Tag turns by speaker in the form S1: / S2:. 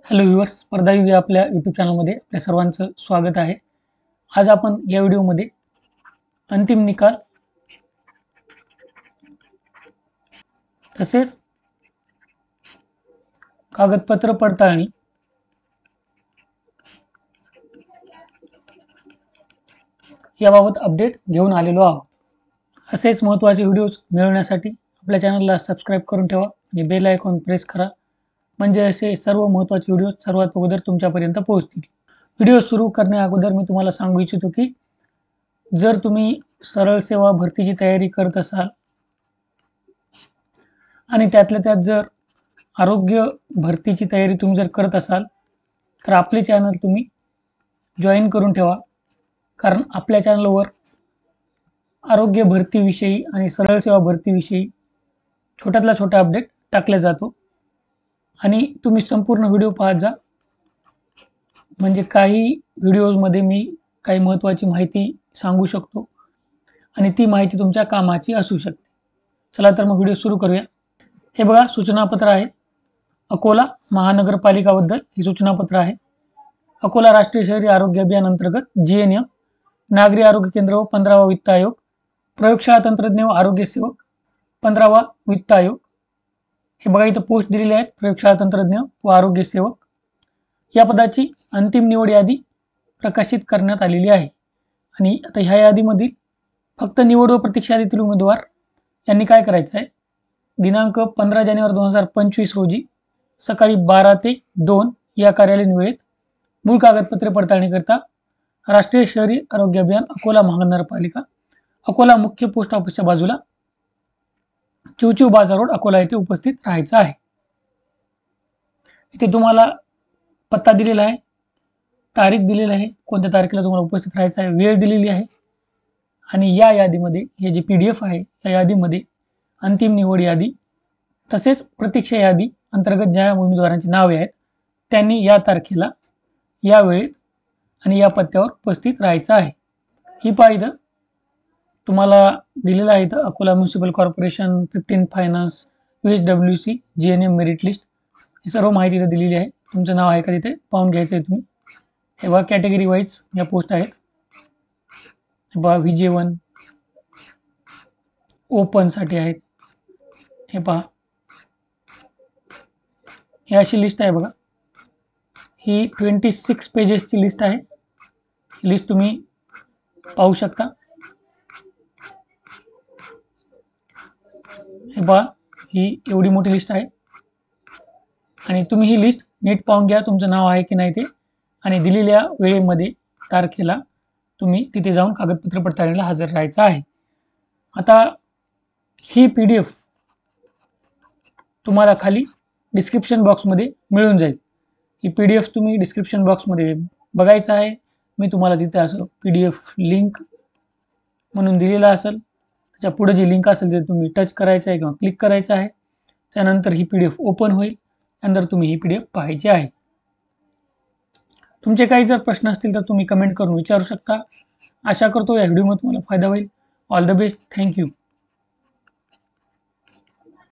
S1: Hello viewers, स्पर्धा युग या आपल्या यूट्यूब चॅनलमध्ये आपल्या सर्वांचं स्वागत आहे. आज आपण या व्हिडिओमध्ये अंतिम निकाल तसेच कागदपत्र पडताळणी याबाबत अपडेट घेऊन आलेलो आहोत. असेच महत्त्वाचे व्हिडिओज मिळवण्यासाठी आपल्या चॅनलला सबस्क्राईब करून ठेवा आणि बेल आयकॉन प्रेस करा, म्हणजे असे सर्व महत्त्वाचे व्हिडिओ सर्वात अगोदर तुमच्यापर्यंत पोहोचतील. व्हिडिओ सुरू करण्या अगोदर मी तुम्हाला सांगू इच्छितो की जर तुम्ही सरळ सेवा भरतीची तयारी करत असाल आणि त्यातल्या त्यात जर आरोग्य भरतीची तयारी तुम्ही जर करत असाल तर आपले चॅनल तुम्ही जॉईन करून ठेवा, कारण आपल्या चॅनलवर आरोग्य भरतीविषयी आणि सरळ सेवा भरतीविषयी छोट्यातला छोटा अपडेट टाकला जातो आणि तुम्ही संपूर्ण व्हिडिओ पाहत जा, म्हणजे काही व्हिडिओजमध्ये मी काही महत्त्वाची माहिती सांगू शकतो आणि ती माहिती तुमच्या कामाची असू शकते. चला तर मग व्हिडिओ सुरू करूया. हे बघा, सूचनापत्र आहे. अकोला महानगरपालिकाबद्दल हे सूचनापत्र आहे. अकोला राष्ट्रीय शहरी आरोग्य अभियान अंतर्गत GNM नागरी आरोग्य केंद्र व 15वा वित्त आयोग, प्रयोगशाळा तंत्रज्ञ व आरोग्य सेवक 15वा वित्त आयोग. हे बघा, इथं पोस्ट दिलेले आहेत, प्रयोगशाळा तंत्रज्ञ व आरोग्य सेवक. या पदाची अंतिम निवड यादी प्रकाशित करण्यात आलेली आहे आणि आता ह्या यादीमधील फक्त निवड व प्रतीक्षा यादीतील उमेदवार यांनी काय करायचं आहे, दिनांक 15 जानेवारी 2025 रोजी सकाळी 12 ते 2 या कार्यालयीन वेळेत मूळ कागदपत्रे पडताळणीकरता राष्ट्रीय शहरी आरोग्य अभियान अकोला महानगरपालिका, अकोला मुख्य पोस्ट ऑफिसच्या बाजूला चिवचिव बाजार रोड अकोला येथे उपस्थित राहायचं आहे. इथे तुम्हाला पत्ता दिलेला आहे, तारीख दिलेली आहे, कोणत्या तारखेला तुम्हाला उपस्थित राहायचं आहे, वेळ दिलेली आहे आणि या यादीमध्ये हे जे PDF आहे या यादीमध्ये अंतिम निवड यादी तसेच प्रतीक्षा यादी अंतर्गत ज्या उमेदवारांची नावे आहेत त्यांनी या तारखेला, या वेळेत आणि या पत्त्यावर उपस्थित राहायचं आहे. ही पाहिजे तुम्हाला दिलेलं आहे इथं Akola municipal corporation, 15 finance, USWC, GNM merit list, ही सर्व माहिती इथं दिलेली आहे. तुमचं नाव आहे का तिथे पाहून घ्यायचं आहे तुम्ही. हे बघा, कॅटेगरी वाईज या पोस्ट आहेत. हे बघा, VJ1 ओपनसाठी आहेत. हे पहा, ही अशी लिस्ट आहे बघा. ही 26 पेजेसची लिस्ट आहे. ही लिस्ट तुम्ही पाहू शकता. हे पहा, ही एवढी मोठी लिस्ट आहे आणि तुम्ही ही लिस्ट नीट पाहून घ्या, तुमचं नाव आहे की नाही ते, आणि दिलेल्या वेळेमध्ये तारखेला तुम्ही तिथे जाऊन कागदपत्र पडताळणीला हजर राहायचं आहे. आता ही PDF तुम्हाला खाली डिस्क्रिप्शन बॉक्समध्ये मिळून जाईल. ही PDF तुम्ही डिस्क्रिप्शन बॉक्समध्ये बघायचं आहे. मी तुम्हाला तिथे असं PDF लिंक म्हणून दिलेलं असेल, त्याच्या पुढे जी लिंक असेल ते तुम्ही टच करायचं आहे किंवा क्लिक करायचं आहे. त्यानंतर ही PDF ओपन होईल, त्यानंतर तुम्ही ही PDF पाहायची आहे. तुमचे काही जर प्रश्न असतील तर तुम्ही कमेंट करून विचारू शकता. आशा करतो या व्हिडिओमध्ये तुम्हाला फायदा होईल. All the best. थँक्यू.